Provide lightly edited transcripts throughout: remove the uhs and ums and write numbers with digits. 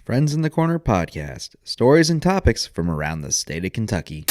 Friends in the Corner podcast. Stories and topics from around the state of Kentucky.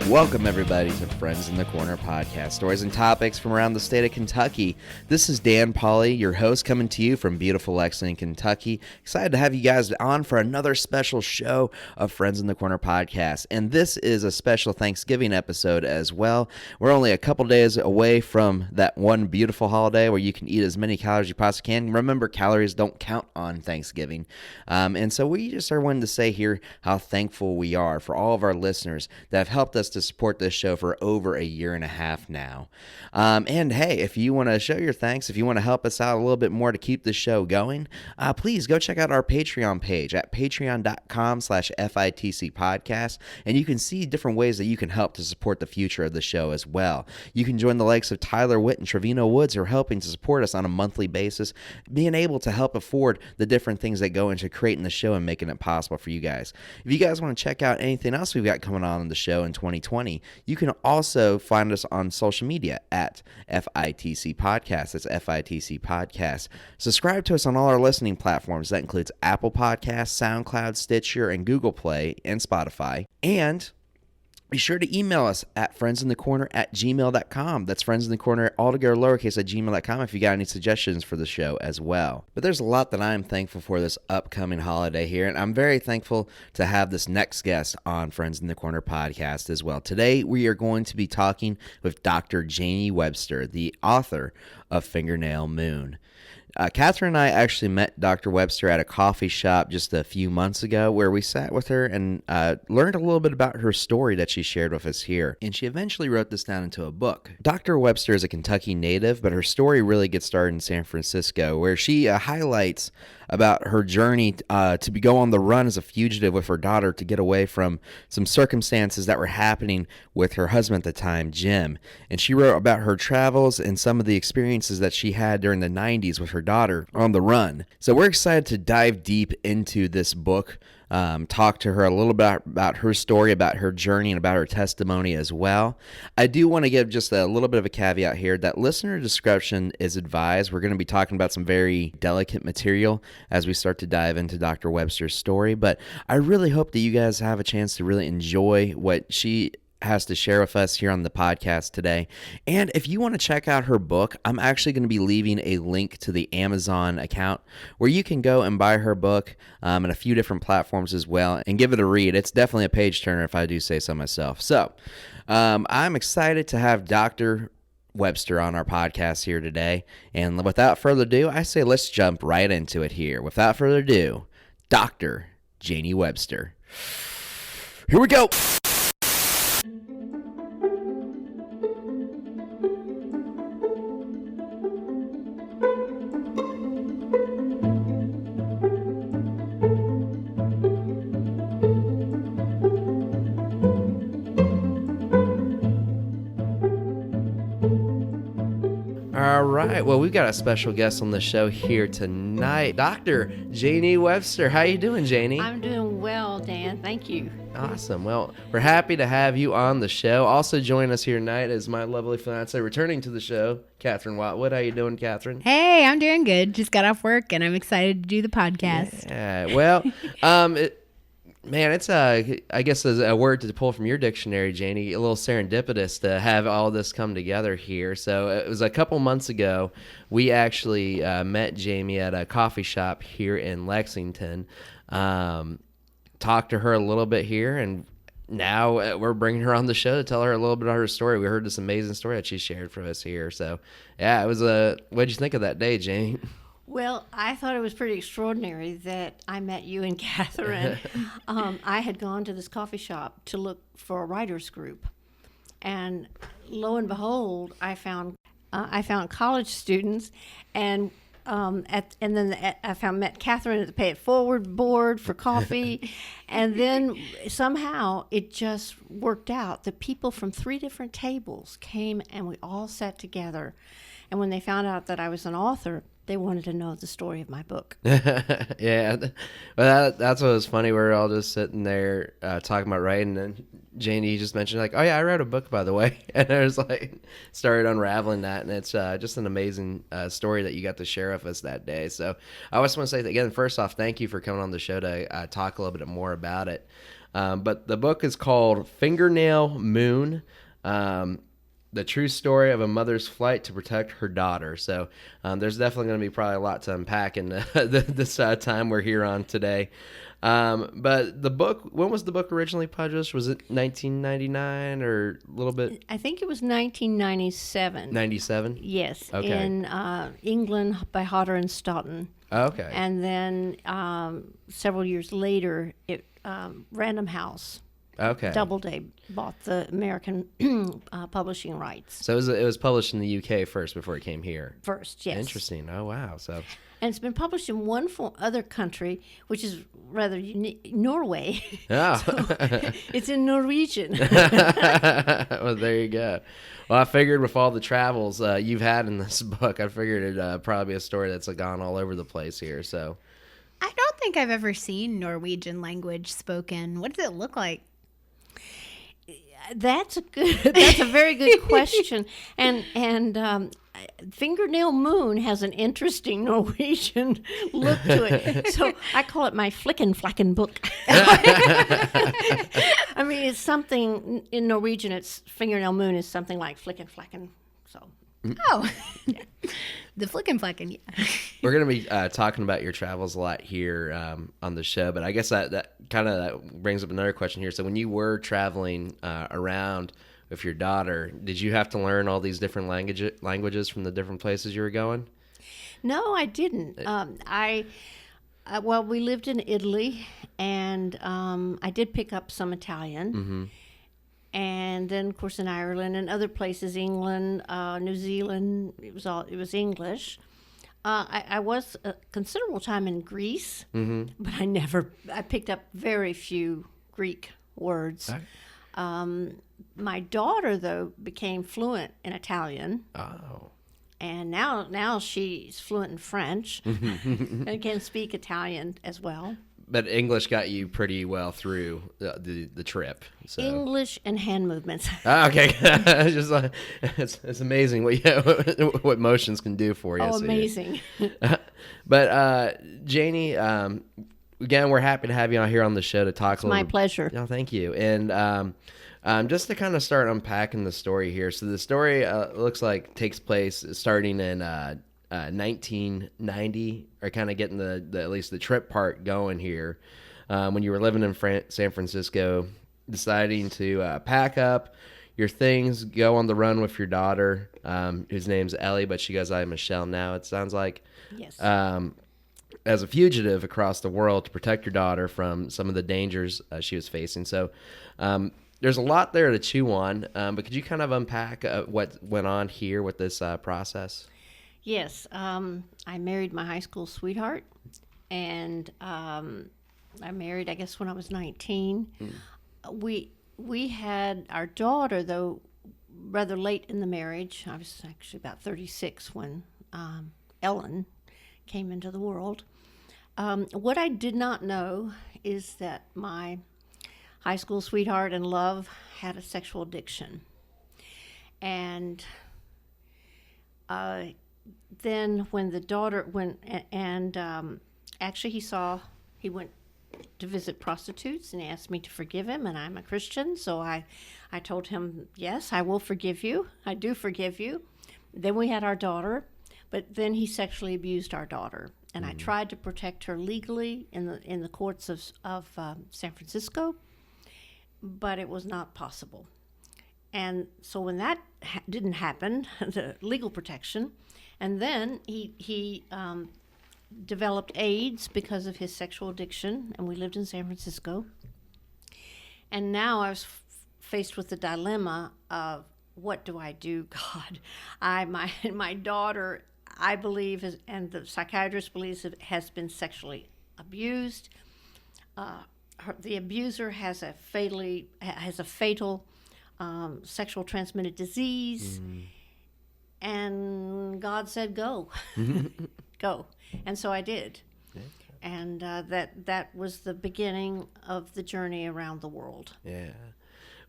Welcome, everybody, to Friends in the Corner podcast, stories and topics from around the state of Kentucky. This is Dan Pauly, your host, coming to you from beautiful Lexington, Kentucky. Excited to have you guys on for another special show of Friends in the Corner podcast. And this is a special Thanksgiving episode as well. We're only a couple days away from that one beautiful holiday where you can eat as many calories as you possibly can. Remember, calories don't count on Thanksgiving. And so we just are wanting to say here how thankful we are for all of our listeners that have helped us to support this show for over a year and a half now. And hey, if you want to show your thanks, if you want to help us out a little bit more to keep the show going, please go check out our Patreon page at patreon.com/FITC podcast. And you can see different ways that you can help to support the future of the show as well. You can join the likes of Tyler Witt and Trevino Woods, who are helping to support us on a monthly basis, being able to help afford the different things that go into creating the show and making it possible for you guys. If you guys want to check out anything else we've got coming on in the show in 2020, you can also find us on social media at FITC Podcast. That's FITC Podcast. Subscribe to us on all our listening platforms. That includes Apple Podcasts, SoundCloud, Stitcher, and Google Play, and Spotify. And be sure to email us at friendsinthecorner@gmail.com. That's friendsinthecorner, all together lowercase, at gmail.com if you got any suggestions for the show as well. But there's a lot that I'm thankful for this upcoming holiday here, and I'm very thankful to have this next guest on Friends in the Corner podcast as well. Today, we are going to be talking with Dr. Janie Webster, the author of Fingernail Moon. Catherine and I actually met Dr. Webster at a coffee shop just a few months ago, where we sat with her and learned a little bit about her story that she shared with us here. And she eventually wrote this down into a book. Dr. Webster is a Kentucky native, but her story really gets started in San Francisco, where she highlights about her journey to go on the run as a fugitive with her daughter to get away from some circumstances that were happening with her husband at the time, Jim. And she wrote about her travels and some of the experiences that she had during the 90s with her daughter on the run. So we're excited to dive deep into this book, talk to her a little bit about her story, about her journey, and about her testimony as well. I do want to give just a little bit of a caveat here that listener discretion is advised. We're going to be talking about some very delicate material as we start to dive into Dr. Webster's story, but I really hope that you guys have a chance to really enjoy what she has to share with us here on the podcast today. And if you want to check out her book, I'm actually going to be leaving a link to the Amazon account where you can go and buy her book and a few different platforms as well and give it a read. It's definitely a page turner if I do say so myself. So I'm excited to have Dr. Webster on our podcast here today. And without further ado, I say let's jump right into it here. Without further ado, Dr. Janie Webster. Here we go. All right, well, we've got a special guest on the show here tonight, Dr. Janie Webster. How you doing, Janie? I'm doing well, Dan. Thank you. Awesome. Well, we're happy to have you on the show. Also joining us here tonight is my lovely fiance, returning to the show, Catherine Watwood. How you doing, Catherine? Hey, I'm doing good. Just got off work, and I'm excited to do the podcast. Yeah, well, man, it's I guess a word to pull from your dictionary, Janie, a little serendipitous to have all this come together here. So it was a couple months ago, we actually met Jamie at a coffee shop here in Lexington, talked to her a little bit here, and now we're bringing her on the show to tell her a little bit of her story. We heard this amazing story that she shared for us here. So yeah, it was what'd you think of that day, Janie? Well, I thought it was pretty extraordinary that I met you and Catherine. I had gone to this coffee shop to look for a writers group, and lo and behold, I found college students, and then I met Catherine at the Pay It Forward board for coffee, and then somehow it just worked out. The people from 3 different tables came, and we all sat together. And when they found out that I was an author, they wanted to know the story of my book. Yeah, well, that's what was funny. We were all just sitting there talking about writing, and Janie just mentioned like, "Oh yeah, I wrote a book, by the way," and I was like, started unraveling that, and it's just an amazing story that you got to share with us that day. So I just want to say that, again, first off, thank you for coming on the show to talk a little bit more about it. But the book is called Fingernail Moon. The true story of a mother's flight to protect her daughter. So there's definitely going to be probably a lot to unpack in this time we're here on today. But the book, when was the book originally published? Was it 1999 or a little bit? I think it was 1997. 97? Yes, Okay. in England by Hodder and Stoughton. Okay. And then several years later, Random House, Okay. Doubleday, bought the American publishing rights So it was published in the UK first before it came here. first. Yes. Interesting. Oh, wow. So And it's been published in one other country, which is rather unique, Norway. oh. It's in Norwegian. Well, there you go. Well, I figured with all the travels you've had in this book, I figured it'd probably be a story that's gone all over the place here. So I don't think I've ever seen Norwegian language spoken. What does it look like? That's a very good question. And Fingernail Moon has an interesting Norwegian look to it. So I call it my flicken flacken book. I mean, it's something in Norwegian. It's Fingernail Moon is something like flicken flacken. So Oh, the flickin' fleckin', yeah. we're going to be talking about your travels a lot here on the show, but I guess that kind of brings up another question here. So when you were traveling around with your daughter, did you have to learn all these different languages from the different places you were going? no, I didn't. Well, we lived in Italy, and I did pick up some Italian. Mm-hmm. And then, of course, in Ireland and other places, England, New Zealand, it was English. I was a considerable time in Greece, but I picked up very few Greek words. Okay. My daughter, though, became fluent in Italian, Oh. and now she's fluent in French and can speak Italian as well. But English got you pretty well through the trip. So. English and hand movements. Okay, just it's amazing what motions can do for you. Oh, So amazing. But Janie, again, we're happy to have you on here on the show to talk. My pleasure. No, thank you. And just to kind of start unpacking the story here. So the story looks like takes place starting in 1990, or kind of getting the at least the trip part going here, when you were living in San Francisco, deciding to pack up your things, go on the run with your daughter, whose name's Ellie, but she goes by Michelle now, it sounds like. Yes. As a fugitive across the world to protect your daughter from some of the dangers she was facing. So there's a lot there to chew on, but could you kind of unpack what went on here with this process? Yes, I married my high school sweetheart, and I married, I guess, when I was 19. We had our daughter, though, rather late in the marriage. I was actually about 36 when Ellen came into the world. What I did not know is that my high school sweetheart and love had a sexual addiction. And then when the daughter actually he went to visit prostitutes, and he asked me to forgive him, and I'm a Christian, so I told him, yes, I will forgive you. I do forgive you. Then we had our daughter, but then he sexually abused our daughter, and I tried to protect her legally in the courts of San Francisco, but it was not possible. And so when that didn't happen, the legal protection, and then he developed AIDS because of his sexual addiction, and we lived in San Francisco. And now I was faced with the dilemma of, what do I do, God? My daughter, I believe, and the psychiatrist believes, has been sexually abused. The abuser has a fatal sexual transmitted disease. And God said, go. go. And so I did. And that was the beginning of the journey around the world. Yeah.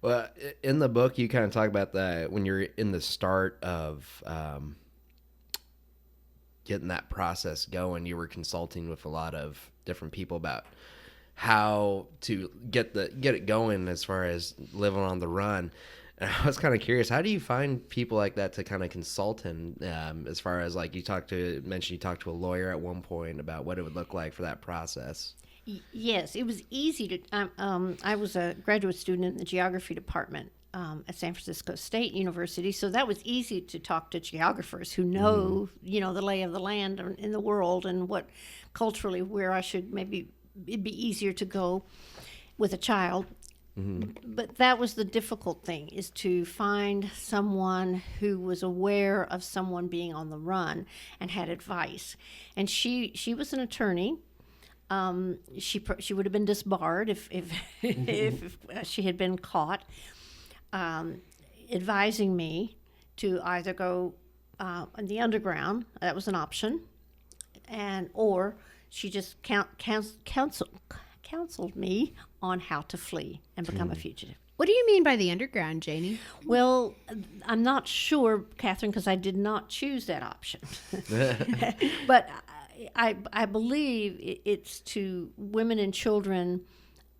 Well, in the book, you kind of talk about that when you're in the start of getting that process going. You were consulting with a lot of different people about how to get it going as far as living on the run. And I was kind of curious, how do you find people like that to kind of consult in, as far as like you talked to a lawyer at one point about what it would look like for that process? Yes, it was easy to. I was a graduate student in the geography department at San Francisco State University, so that was easy to talk to geographers who know, the lay of the land in the world and what culturally where I should maybe it'd be easier to go with a child. But that was the difficult thing, is to find someone who was aware of someone being on the run and had advice. And she was an attorney. She would have been disbarred if if she had been caught, advising me to either go in the underground. That was an option, or she just counseled me on how to flee and become a fugitive. What do you mean by the underground, Janie? Well, I'm not sure, Catherine, because I did not choose that option. But I believe it's to women and children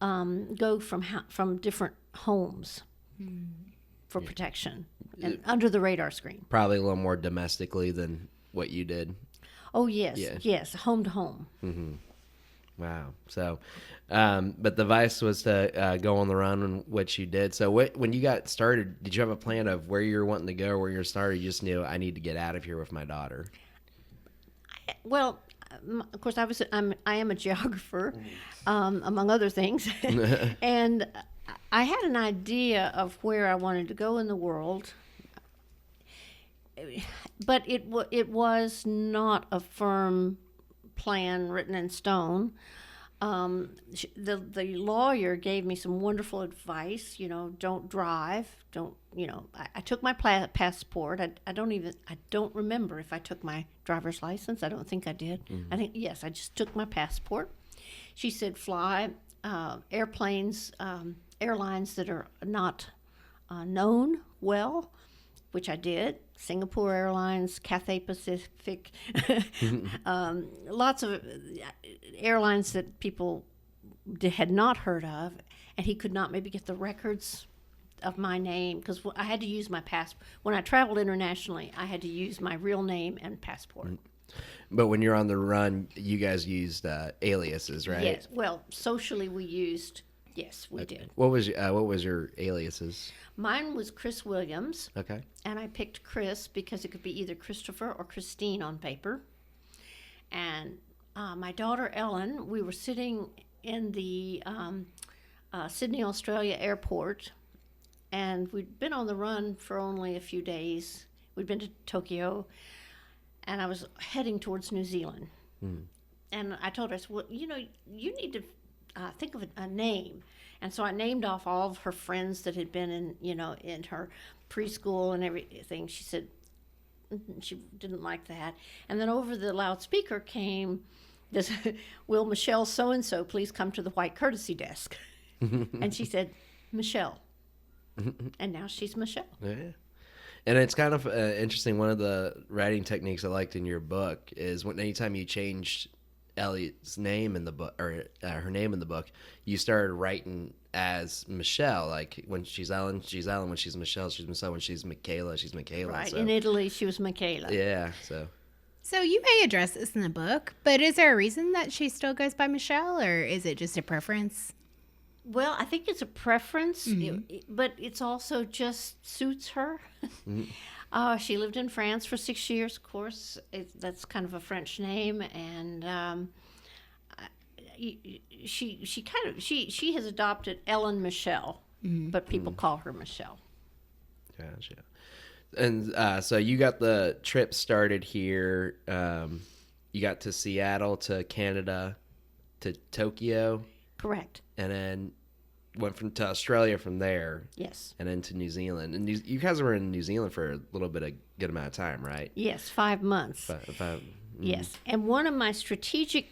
go from different homes for protection and under the radar screen. Probably a little more domestically than what you did. Oh, yes, yes, home to home. Mm-hmm. Wow. So, but the advice was to go on the run, which you did. So when you got started, did you have a plan of where you're wanting to go, or where you're started? You just knew, I need to get out of here with my daughter. Well, of course, I am a geographer, among other things, and I had an idea of where I wanted to go in the world, but it was not a firm plan written in stone. The lawyer gave me some wonderful advice. Don't drive. Don't. I took my passport. I don't remember if I took my driver's license. I don't think I did. I think yes. I just took my passport. She said fly airlines that are not known well, which I did. Singapore Airlines, Cathay Pacific, lots of airlines that people had not heard of, and he could not maybe get the records of my name, because I had to use my passport. When I traveled internationally, I had to use my real name and passport. But when you're on the run, you guys used aliases, right? Yes. Well, socially we used. Yes, we did. What was your aliases? Mine was Chris Williams. Okay. And I picked Chris because it could be either Christopher or Christine on paper. And my daughter Ellen, we were sitting in the Sydney, Australia airport, and we'd been on the run for only a few days. We'd been to Tokyo, and I was heading towards New Zealand. And I told her, I said, well, you need to think of a name. And so I named off all of her friends that had been in her preschool and everything. She said she didn't like that. And then over the loudspeaker came this, will Michelle so-and-so please come to the white courtesy desk? And she said, Michelle. And now she's Michelle. Yeah. And it's kind of interesting. One of the writing techniques I liked in your book is anytime you changed Ellie's name in the book, or her name in the book, you started writing as Michelle. Like when she's Ellen, she's Ellen. When she's Michelle, she's Michelle. When she's Michaela, she's Michaela. Right. So. In Italy, she was Michaela. Yeah. So you may address this in the book, but is there a reason that she still goes by Michelle, or is it just a preference? Well, I think it's a preference, but it's also just suits her. She lived in France for 6 years, of course. That's kind of a French name, and she has adopted Ellen Michelle, but people call her Michelle. Gotcha. And so you got the trip started here. You got to Seattle, to Canada, to Tokyo. Correct. And then went to Australia from there. Yes. And then to New Zealand. And you guys were in New Zealand for a little bit, a good amount of time, right? Yes, 5 months. Yes. And one of my strategic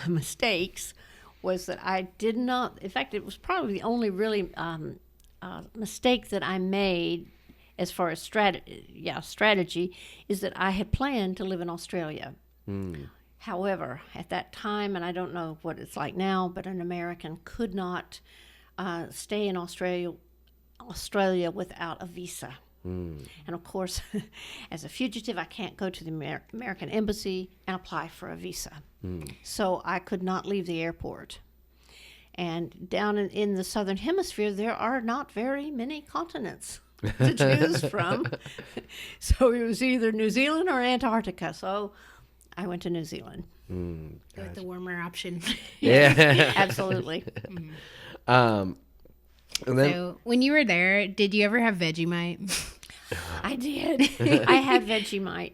mistakes was that I did not, in fact, it was probably the only really mistake that I made as far as strategy, is that I had planned to live in Australia. However, at that time, and I don't know what it's like now, but an American could not stay in Australia without a visa. And of course, as a fugitive, I can't go to the American embassy and apply for a visa. So I could not leave the airport. And down in the southern hemisphere, there are not very many continents to choose from. So it was either New Zealand or Antarctica. So I went to New Zealand. Go with the warmer option. Yeah. Absolutely. And then, So when you were there, did you ever have Vegemite? I did. I had Vegemite,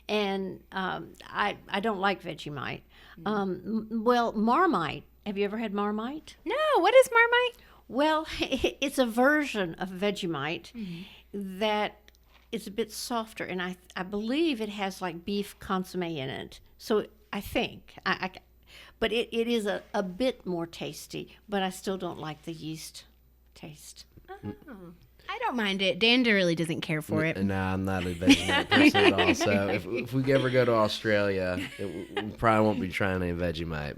and I don't like Vegemite. Well, Marmite. Have you ever had Marmite? No, what is Marmite? Well, it's a version of Vegemite that is a bit softer, and I believe it has like beef consomme in it. So I think, but it is a bit more tasty, but I still don't like the yeast taste. Oh, I don't mind it. Dan really doesn't care for it. no, I'm not a Vegemite person at all. So if we ever go to Australia, we probably won't be trying any Vegemite,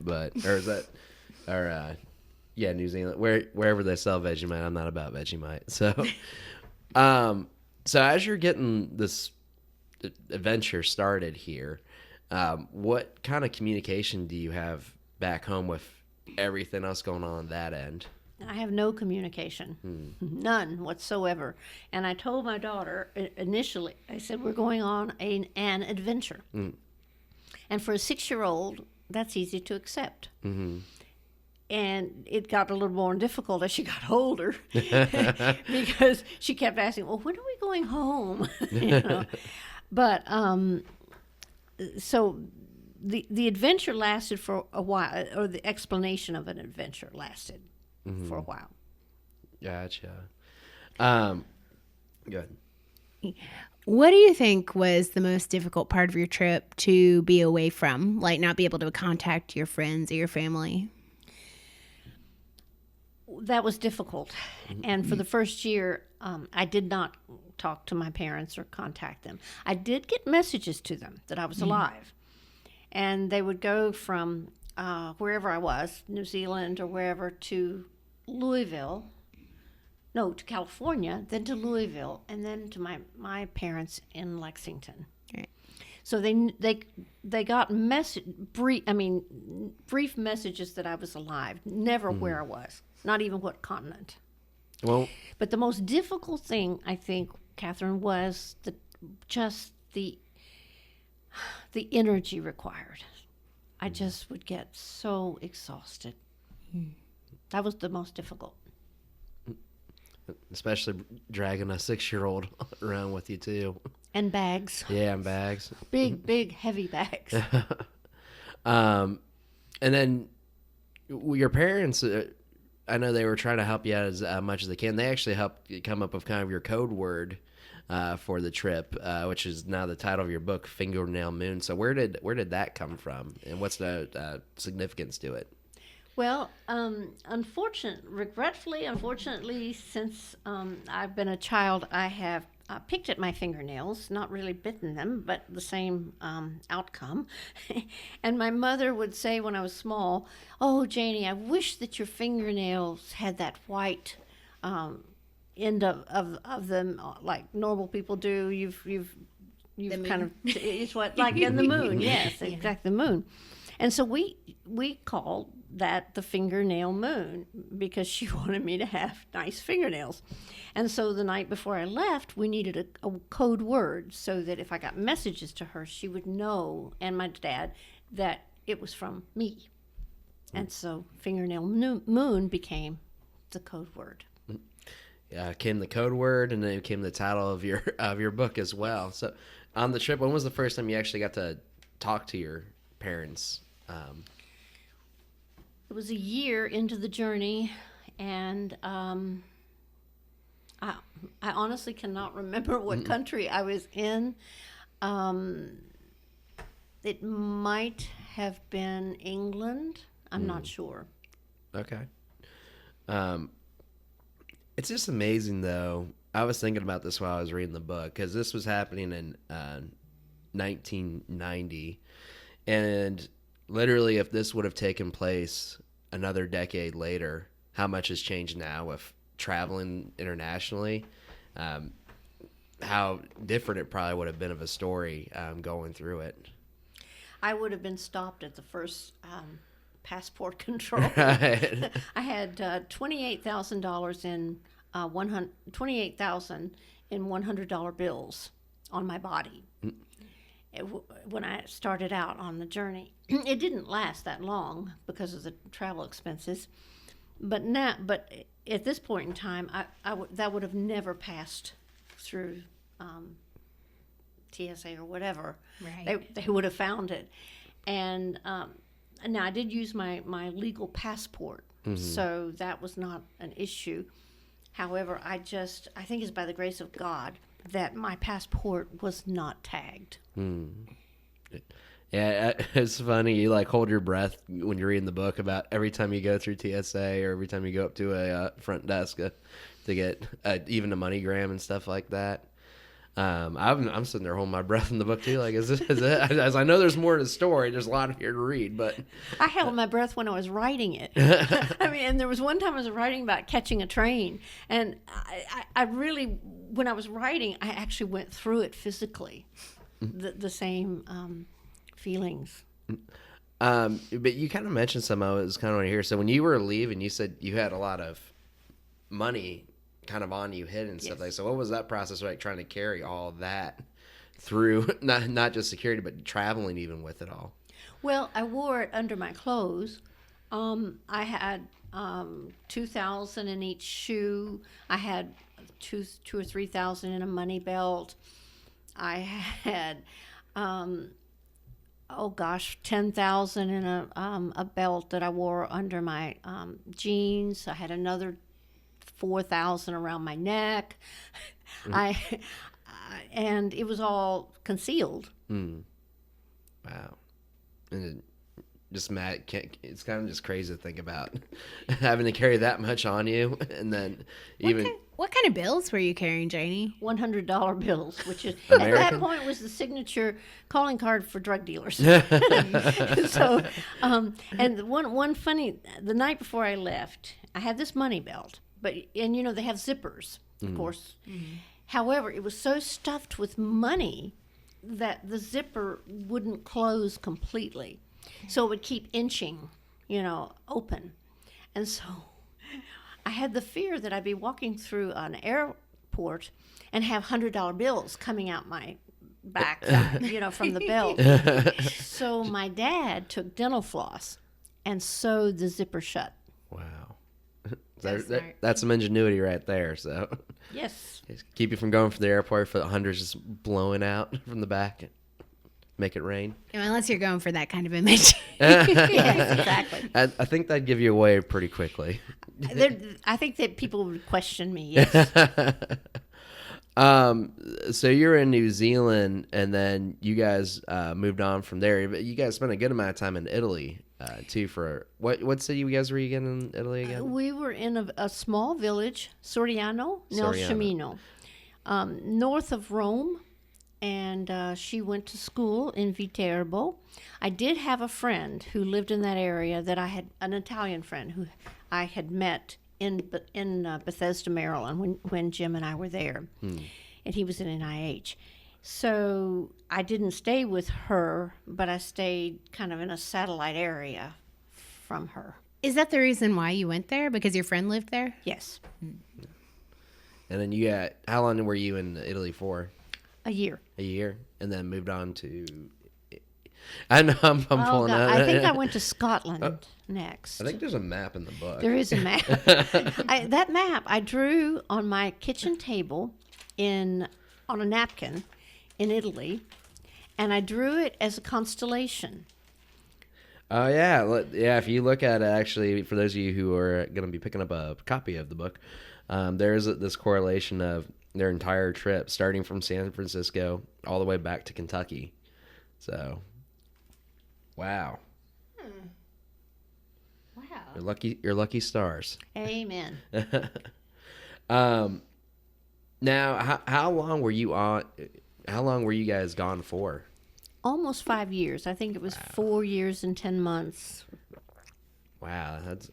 New Zealand, wherever they sell Vegemite. I'm not about Vegemite. So, so as you're getting this adventure started here, what kind of communication do you have back home with everything else going on that end? I have no communication, none whatsoever. And I told my daughter initially, I said, we're going on an adventure. And for a 6-year-old, that's easy to accept. And it got a little more difficult as she got older because she kept asking, well, when are we going home? You know? But so the adventure lasted for a while, or the explanation of an adventure lasted for a while. Gotcha. Good. What do you think was the most difficult part of your trip to be away from? Like not be able to contact your friends or your family? That was difficult. And for the first year, I did not talk to my parents or contact them. I did get messages to them that I was alive. And they would go from wherever I was, New Zealand or wherever, to California, then to Louisville, and then to my parents in Lexington. Right. So they got brief messages that I was alive, never where I was, not even what continent. Well, But the most difficult thing, I think, Catherine, was the energy required. I just would get so exhausted. That was the most difficult. especially dragging a 6-year-old around with you too. And bags. Yeah, and bags. Big, heavy bags. And then your parents, I know they were trying to help you out as much as they can. They actually helped you come up with kind of your code word for the trip, which is now the title of your book, Fingernail Moon. So where did that come from, and what's the significance to it? Well, unfortunately, since I've been a child, I have picked at my fingernails, not really bitten them, but the same outcome. And my mother would say when I was small, "Oh, Janie, I wish that your fingernails had that white end of them like normal people do. You've kind of, it's what, like in the moon." Yes, exactly, the moon. And so we called that the Fingernail Moon because she wanted me to have nice fingernails. And so the night before I left, we needed a code word so that if I got messages to her, she would know, and my dad, that it was from me. And so Fingernail Moon became the code word. Came the code word, and then it became the title of your book as well. So on the trip, when was the first time you actually got to talk to your parents? It was a year into the journey, and I honestly cannot remember what country I was in. It might have been England. I'm not sure. Okay. It's just amazing, though. I was thinking about this while I was reading the book, because this was happening in 1990. And literally, if this would have taken place another decade later, how much has changed now with traveling internationally? How different it probably would have been of a story going through it. I would have been stopped at the first passport control. Right. I had $28,000 in $28,000 in $100 bills on my body. When I started out on the journey, it didn't last that long because of the travel expenses. But at this point in time, that would have never passed through TSA or whatever. Right. They would have found it. And now I did use my legal passport, so that was not an issue. However, I think it's by the grace of God that my passport was not tagged. Yeah, it's funny. You like hold your breath when you're reading the book about every time you go through TSA or every time you go up to a front desk to get even a MoneyGram and stuff like that. I'm sitting there holding my breath in the book too. Like, as I know there's more to the story, there's a lot here to read, but I held my breath when I was writing it. I mean, and there was one time I was writing about catching a train, and I really, when I was writing, I actually went through it physically, the same feelings. But you kind of mentioned some I was kind of want to hear. So when you were leaving, you said you had a lot of money kind of on you hidden and stuff. Yes. Like, so what was that process like, trying to carry all that through not just security but traveling even with it all? Well, I wore it under my clothes. I had 2,000 in each shoe. I had two or 3,000 in a money belt. I had 10,000 in a belt that I wore under my jeans. I had another 4,000 around my neck. And it was all concealed. Wow. And just Matt, it's kind of just crazy to think about having to carry that much on you, and then What kind of bills were you carrying, Janie? $100 bills, which is American? at that point was the signature calling card for drug dealers. So, and one funny, the night before I left, I had this money belt, and you know they have zippers, of course. However, it was so stuffed with money that the zipper wouldn't close completely, so it would keep inching, open, and so I had the fear that I'd be walking through an airport and have $100 bills coming out my back, from the belt. So my dad took dental floss and sewed the zipper shut. wow. Smart. That's some ingenuity right there. So Yes. keep you from going from the airport for the hundreds just blowing out from the back. Make it rain. Unless you're going for that kind of image. Yes, exactly. I think that'd give you away pretty quickly. I think that people would question me. Yes. So you're in New Zealand, and then you guys moved on from there. But you guys spent a good amount of time in Italy too. For what city you guys were again in Italy again? We were in a small village, Soriano nel Soriano. Cimino, north of Rome. And she went to school in Viterbo. I did have a friend who lived in that area an Italian friend who I had met in Bethesda, Maryland when Jim and I were there. And he was in NIH. So I didn't stay with her, but I stayed kind of in a satellite area from her. Is that the reason why you went there? Because your friend lived there? Yes, And then how long were you in Italy for? a year. A year, and then moved on to. I know I'm pulling out. I think I went to Scotland next. I think there's a map in the book. There is a map. That map I drew on my kitchen table on a napkin in Italy, and I drew it as a constellation. Oh yeah, yeah. If you look at it, actually, for those of you who are going to be picking up a copy of the book, there's this correlation of their entire trip, starting from San Francisco all the way back to Kentucky. So Wow. Wow. You're lucky stars. Amen. Now, how long were you on? How long were you guys gone for? Almost 5 years. I think it was 4 years and 10 months. Wow, that's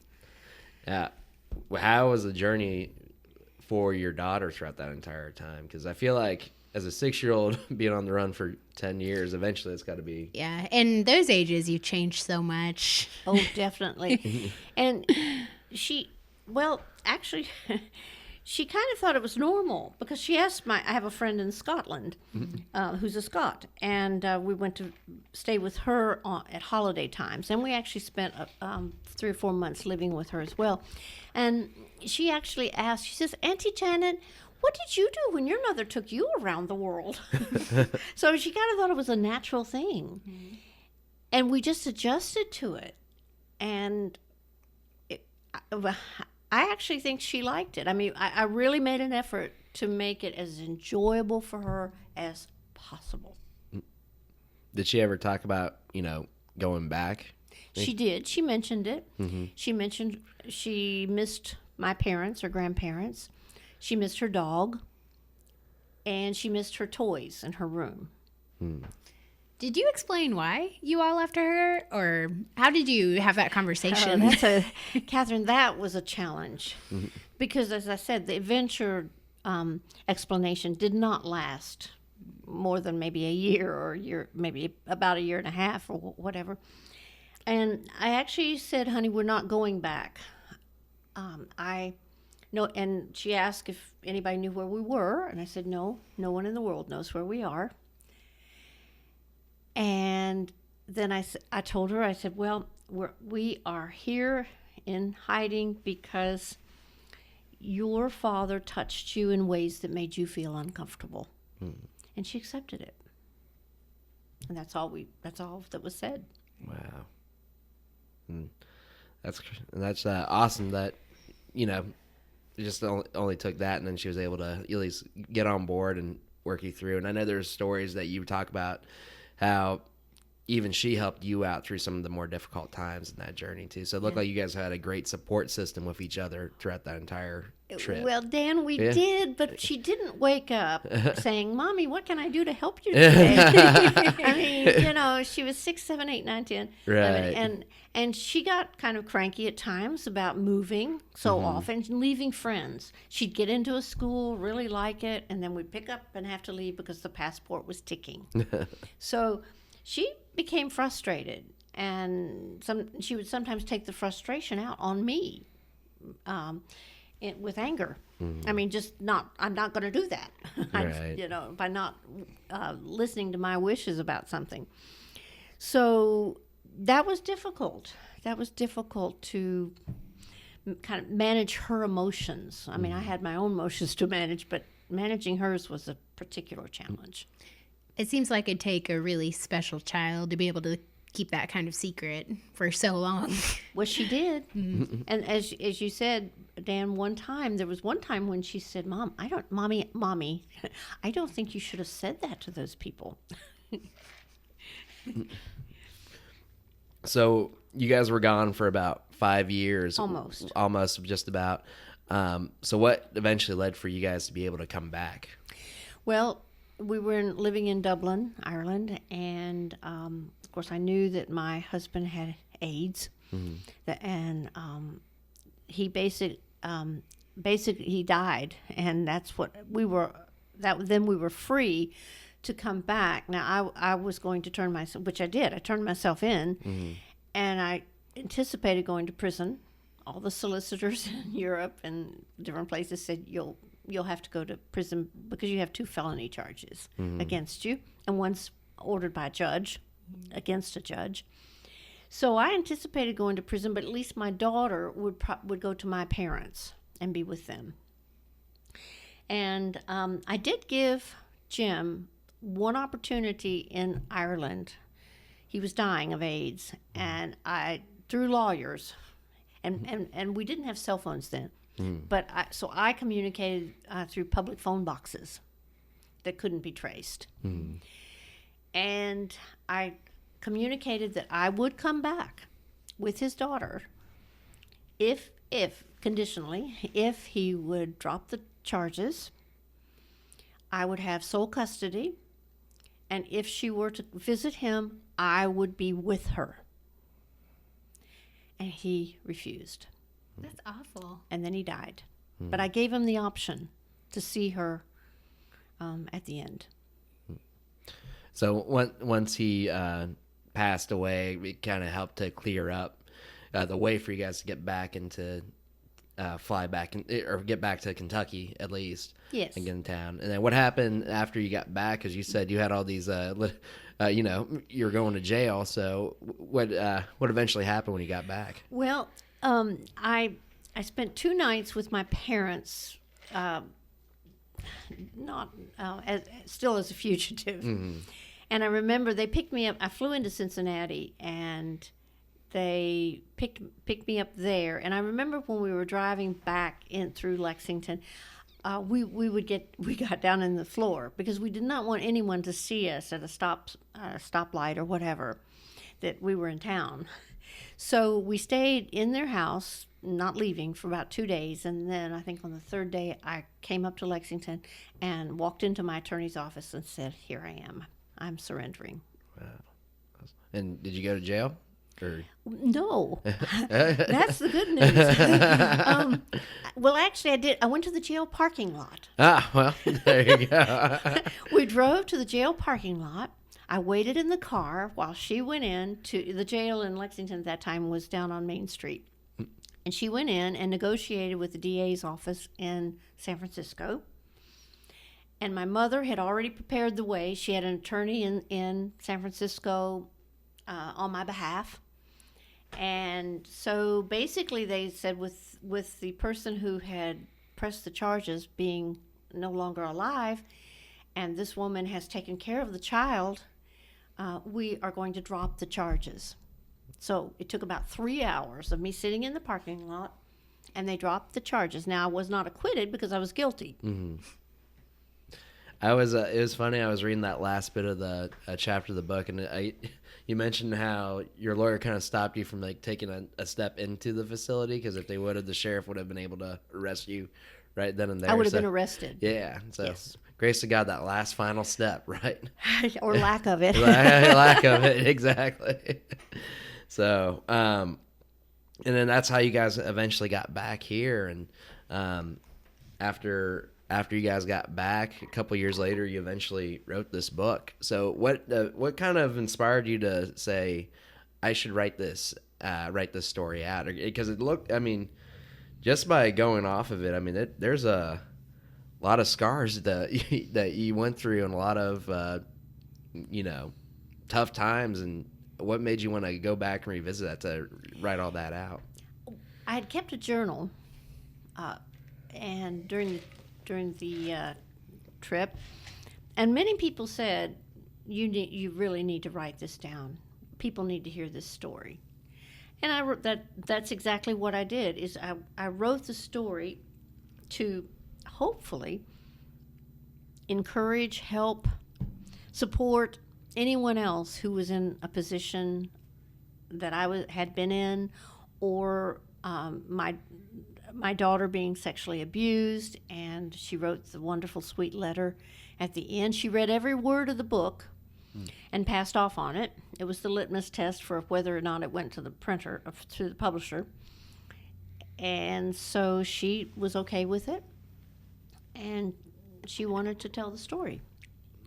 how was the journey for your daughter throughout that entire time? Because I feel like as a 6-year-old being on the run for 10 years, eventually it's got to be. Yeah. In those ages, you change so much. Oh, definitely. And actually, she kind of thought it was normal because she asked I have a friend in Scotland who's a Scot, and we went to stay with her at holiday times, and we actually spent 3 or 4 months living with her as well. And she actually asked, she says, Auntie Janet, what did you do when your mother took you around the world? So she kind of thought it was a natural thing. Mm-hmm. And we just adjusted to it. And I actually think she liked it. I mean, I really made an effort to make it as enjoyable for her as possible. Did she ever talk about, going back? She did. She mentioned it. Mm-hmm. She mentioned she missed my parents or grandparents. She missed her dog. And she missed her toys in her room. Did you explain why you all left her, or how did you have that conversation? Catherine, that was a challenge. Mm-hmm. Because, as I said, the adventure explanation did not last more than maybe a year or maybe about a year and a half or whatever. And I actually said, honey, we're not going back. And she asked if anybody knew where we were, and I said, no one in the world knows where we are. And then I told her, I said, well, we are here in hiding because your father touched you in ways that made you feel uncomfortable. And she accepted it. And that's all that was said. Wow. That's awesome that, it just only took that, and then she was able to at least get on board and work you through. And I know there's stories that you talk about how even she helped you out through some of the more difficult times in that journey too. So it looked like you guys had a great support system with each other throughout that entire trip. Well, Dan, we did, but she didn't wake up saying, Mommy, what can I do to help you today? I mean, she was 6, 7, 8, 9, 10. Right. 11, and she got kind of cranky at times about moving so often and leaving friends. She'd get into a school, really like it, and then we'd pick up and have to leave because the passport was ticking. So she became frustrated, and she would sometimes take the frustration out on me with anger. I mean, I'm not going to do that. Right. By not listening to my wishes about something. So that was difficult. That was difficult to kind of manage her emotions. I mean, I had my own emotions to manage, but managing hers was a particular challenge. It seems like it'd take a really special child to be able to keep that kind of secret for so long. Well, she did. And as you said, Dan, there was one time when she said, Mommy, I don't think you should have said that to those people. So you guys were gone for about 5 years. Almost, just about. So what eventually led for you guys to be able to come back? Well, we were living in Dublin, Ireland, and of course I knew that my husband had AIDS, and he basically he died, and that's what we were. Then we were free to come back. Now I was going to turn myself, which I did. I turned myself in, and I anticipated going to prison. All the solicitors in Europe and different places said you'll have to go to prison because you have 2 felony charges against you, and one's ordered by a judge against a judge. So I anticipated going to prison, but at least my daughter would go to my parents and be with them. And I did give Jim one opportunity in Ireland. He was dying of AIDS, and through lawyers, and we didn't have cell phones then. But I communicated through public phone boxes that couldn't be traced. And I communicated that I would come back with his daughter if conditionally, if he would drop the charges. I would have sole custody, and if she were to visit him, I would be with her. And he refused. That's awful. And then he died. But I gave him the option to see her at the end. So once he passed away, it kind of helped to clear up the way for you guys to get back into fly back or get back to Kentucky at least. Yes. And get in town. And then what happened after you got back? Because you said you had all these, you know, you're going to jail. So what eventually happened when you got back? Well, I spent 2 nights with my parents, still as a fugitive. Mm-hmm. And I remember they picked me up. I flew into Cincinnati, and they picked me up there. And I remember when we were driving back in through Lexington, we got down in the floor because we did not want anyone to see us at a stoplight or whatever that we were in town. So we stayed in their house, not leaving, for about 2 days. And then I think on the 3rd day, I came up to Lexington and walked into my attorney's office and said, "Here I am. I'm surrendering." Wow. And did you go to jail? Or? No. That's the good news. Well, actually, I did. I went to the jail parking lot. Ah, well, there you go. We drove to the jail parking lot. I waited in the car while she went in to the jail in Lexington at that time was down on Main Street. And she went in and negotiated with the DA's office in San Francisco. And my mother had already prepared the way. She had an attorney in San Francisco on my behalf. And so basically they said with the person who had pressed the charges being no longer alive, and this woman has taken care of the child, we are going to drop the charges. So it took about 3 hours of me sitting in the parking lot, and they dropped the charges. Now, I was not acquitted because I was guilty. Mm-hmm. It was funny. I was reading that last bit of the chapter of the book, and you mentioned how your lawyer kind of stopped you from like taking a step into the facility, because if they would have, the sheriff would have been able to arrest you right then and there. I would have been arrested. Yeah. So yes. Grace to God, that last final step, right? Or lack of it. Lack of it, exactly. So, and then that's how you guys eventually got back here. And after you guys got back, a couple years later, you eventually wrote this book. So, what kind of inspired you to say, I should write this story out? Because it looked, I mean, just by going off of it, I mean, there's a lot of scars that you went through, and a lot of tough times. And what made you want to go back and revisit that to write all that out? I had kept a journal, and during the trip, and many people said, you really need to write this down. People need to hear this story. And I wrote that's exactly what I did. Is I wrote the story to hopefully encourage, help, support anyone else who was in a position that I had been in, or my daughter being sexually abused. And she wrote the wonderful, sweet letter at the end. She read every word of the book and passed off on it. It was the litmus test for whether or not it went to the printer, or to the publisher. And so she was okay with it, and she wanted to tell the story.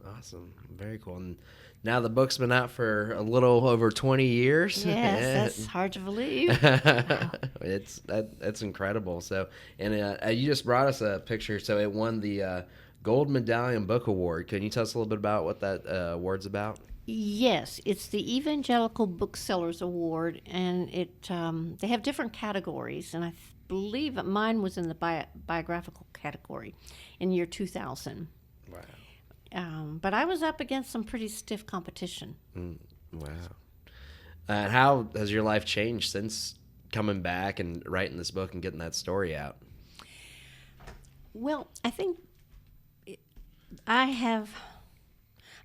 Awesome. Very cool. And now the book's been out for a little over 20 years. Yes, that's hard to believe. Wow. That's incredible. So, and you just brought us a picture. So it won the Gold Medallion Book Award. Can you tell us a little bit about what that award's about? Yes, it's the Evangelical Booksellers Award, and they have different categories, and I believe mine was in the biographical category in year 2000. Wow. But I was up against some pretty stiff competition. Wow. And how has your life changed since coming back and writing this book and getting that story out? Well, I think I'm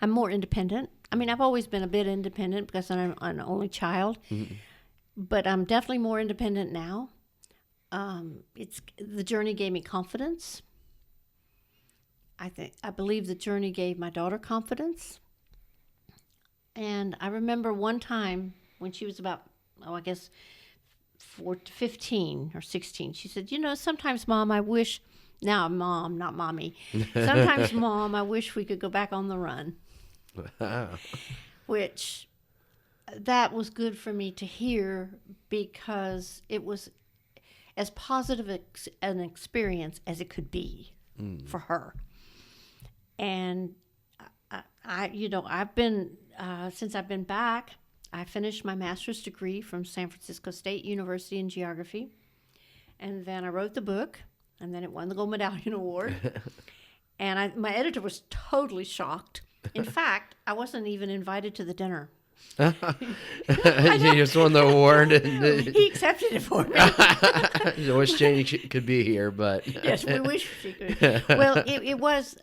more independent. I mean, I've always been a bit independent because I'm an only child, but I'm definitely more independent now. The journey gave me confidence. I believe the journey gave my daughter confidence. And I remember one time when she was about, I guess 15 or 16, she said, sometimes, Mom, I wish, now Mom, not Mommy, sometimes, Mom, I wish we could go back on the run. Wow. Which, that was good for me to hear because it was as positive an experience as it could be for her. And I've been, since I've been back, I finished my master's degree from San Francisco State University in geography. And then I wrote the book, and then it won the Gold Medallion Award. And my editor was totally shocked. In fact, I wasn't even invited to the dinner. You just won the award. He accepted it for me. I wish Janie could be here, but Yes, we wish she could. Well, it was.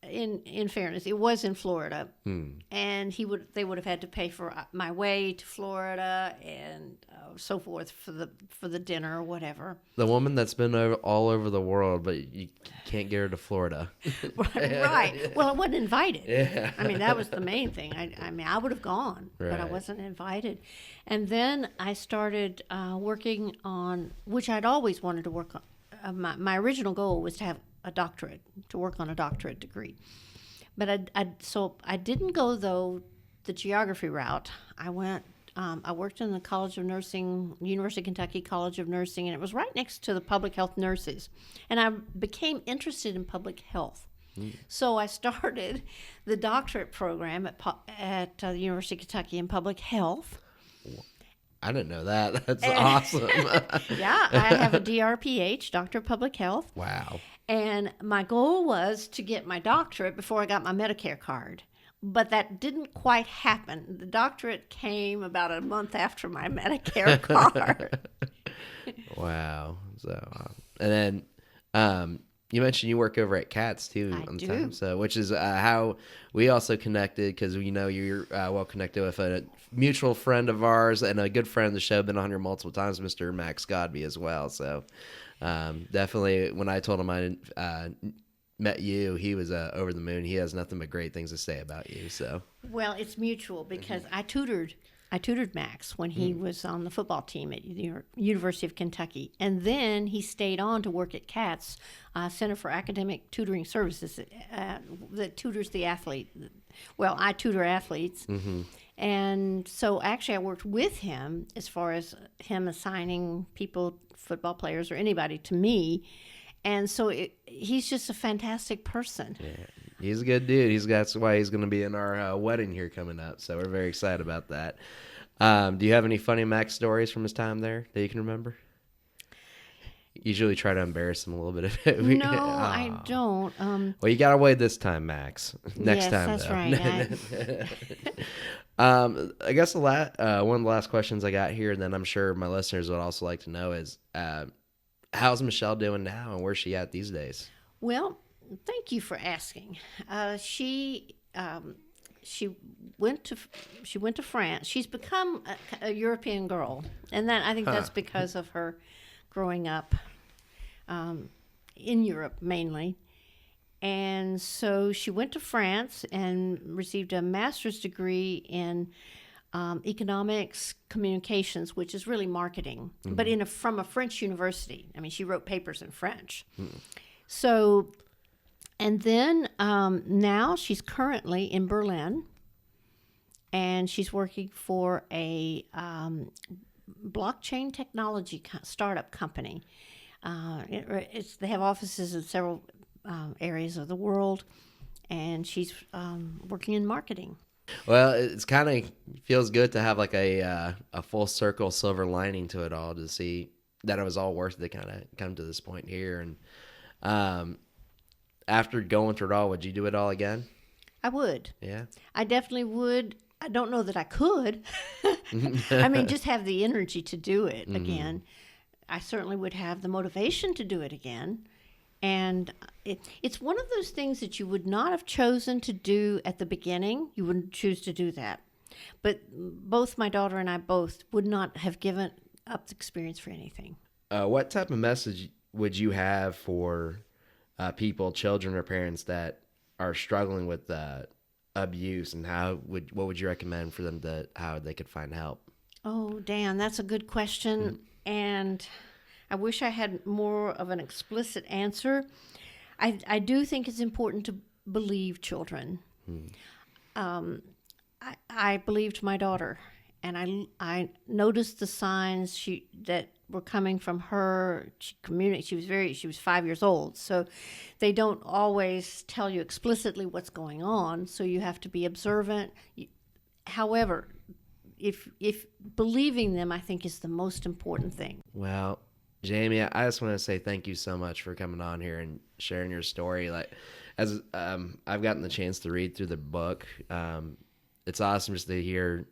In fairness, it was in Florida, and they would have had to pay for my way to Florida and so forth for the dinner or whatever. The woman that's been all over the world, but you can't get her to Florida. Right. Well, I wasn't invited. Yeah. I mean, that was the main thing. I mean, I would have gone, but I Right. wasn't invited. And then I started working on, which I'd always wanted to work on. My original goal was to have a doctorate, to work on a doctorate degree. But I didn't go, though, the geography route. I worked in the College of Nursing, University of Kentucky College of Nursing, and it was right next to the public health nurses. And I became interested in public health. So I started the doctorate program at the University of Kentucky in public health. I didn't know that. That's awesome. Yeah, I have a DRPH, Doctor of Public Health. Wow. And my goal was to get my doctorate before I got my Medicare card. But that didn't quite happen. The doctorate came about a month after my Medicare card. Wow. So, and then you mentioned you work over at Cats too. I do. Time, so which is how we also connected, because we know you're well connected with a mutual friend of ours and a good friend of the show, been on here multiple times, Mr. Max Godby as well. So definitely, when I told him I met you, he was over the moon. He has nothing but great things to say about you. So Well, it's mutual because I tutored Max when he was on the football team at the University of Kentucky. And then he stayed on to work at CATS, Center for Academic Tutoring Services, that tutors the athlete. Well, I tutor athletes. And so actually I worked with him as far as him assigning people, football players or anybody, to me. And so he's just a fantastic person. yeah, he's a good dude. That's why he's going to be in our wedding here coming up. So we're very excited about that. Do you have any funny Max stories from his time there that you can remember? Usually try to embarrass him a little bit. No, I don't. Well, you got away this time, Max. Next yes, time, that's though. right. I guess one of the last questions I got here, and then I'm sure my listeners would also like to know is, how's Michelle doing now, and where's she at these days? Well, thank you for asking. She went to France. She's become a European girl, and I think that's because of her growing up in Europe mainly. And so she went to France and received a master's degree in economics communications, which is really marketing, but from a French university. I mean, she wrote papers in French. So, and then now she's currently in Berlin, and she's working for a blockchain technology startup company. They have offices in several areas of the world, and she's working in marketing. Well, it's kind of feels good to have like a full circle silver lining to it all, to see that it was all worth it to kind of come to this point here. And after going through it all, would you do it all again? I would. Yeah. I definitely would. I don't know that I could. I mean, just have the energy to do it again. I certainly would have the motivation to do it again. And it's one of those things that you would not have chosen to do at the beginning. You wouldn't choose to do that. But both my daughter and I both would not have given up the experience for anything. What type of message would you have for people, children or parents that are struggling with abuse, and what would you recommend for them how they could find help? Oh, Dan, that's a good question. And I wish I had more of an explicit answer. I do think it's important to believe children. I believed my daughter, and I noticed the signs that were coming from her. She was 5 years old, so they don't always tell you explicitly what's going on. So you have to be observant. However, if believing them, I think, is the most important thing. Well, Jamie, I just want to say thank you so much for coming on here and sharing your story. Like, as I've gotten the chance to read through the book, it's awesome just to hear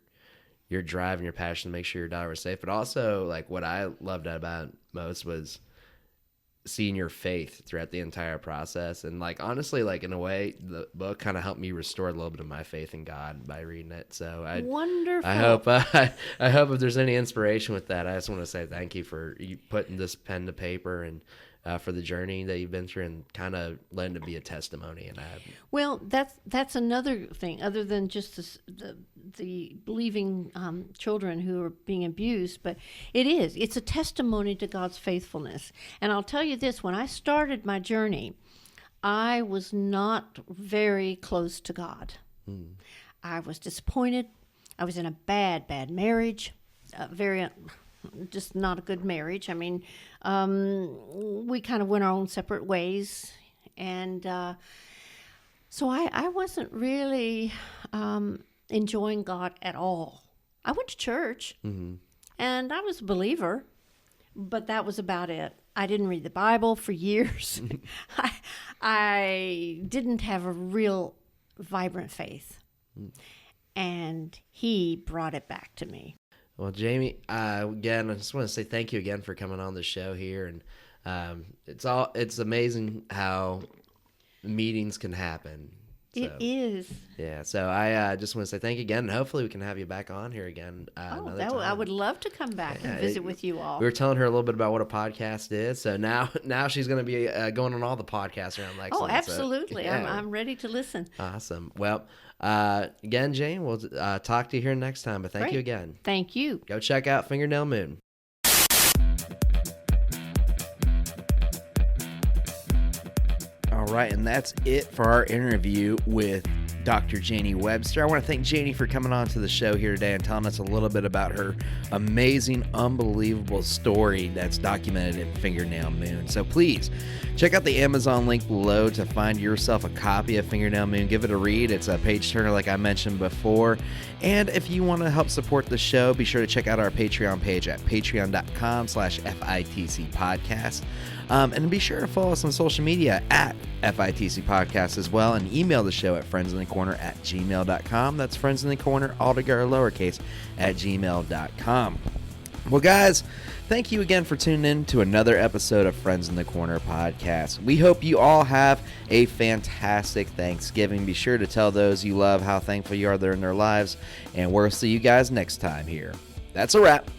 your drive and your passion to make sure your daughter was safe. But also, like, what I loved about it most was seeing your faith throughout the entire process. And, like, honestly, like, in a way, the book kind of helped me restore a little bit of my faith in God by reading it. So Wonderful. I hope if there's any inspiration with that, I just want to say thank you for you putting this pen to paper and for the journey that you've been through, and kind of letting it be a testimony. And well, that's another thing, other than just the believing children who are being abused, but it's a testimony to God's faithfulness. And I'll tell you this: when I started my journey, I was not very close to God. I was disappointed. I was in a bad marriage, just not a good marriage. I mean, we kind of went our own separate ways. And so I wasn't really enjoying God at all. I went to church, and I was a believer, but that was about it. I didn't read the Bible for years. I didn't have a real vibrant faith. And he brought it back to me. Well, Jamie, again, I just want to say thank you again for coming on the show here, and it's amazing how meetings can happen. So, It is. Yeah, so I just want to say thank you again, and hopefully we can have you back on here again another time. I would love to come back and visit with you all. We were telling her a little bit about what a podcast is, so now she's going to be going on all the podcasts around Lexington. Oh, absolutely. So, yeah. I'm ready to listen. Awesome. Well, again, Jane, we'll talk to you here next time, but thank you again. Thank you. Go check out Fingernail Moon. All right, and that's it for our interview with Dr. Janie Webster. I want to thank Janie for coming on to the show here today and telling us a little bit about her amazing, unbelievable story that's documented in Fingernail Moon. So please check out the Amazon link below to find yourself a copy of Fingernail Moon. Give it a read. It's a page turner like I mentioned before. And if you want to help support the show, be sure to check out our Patreon page at patreon.com/FITC podcast. And be sure to follow us on social media at FITC Podcast as well, and email the show at friendsinthecorner@gmail.com. That's friendsinthecorner, all together lowercase, at gmail.com. Well, guys, thank you again for tuning in to another episode of Friends in the Corner podcast. We hope you all have a fantastic Thanksgiving. Be sure to tell those you love how thankful you are they're in their lives, and we'll see you guys next time here. That's a wrap.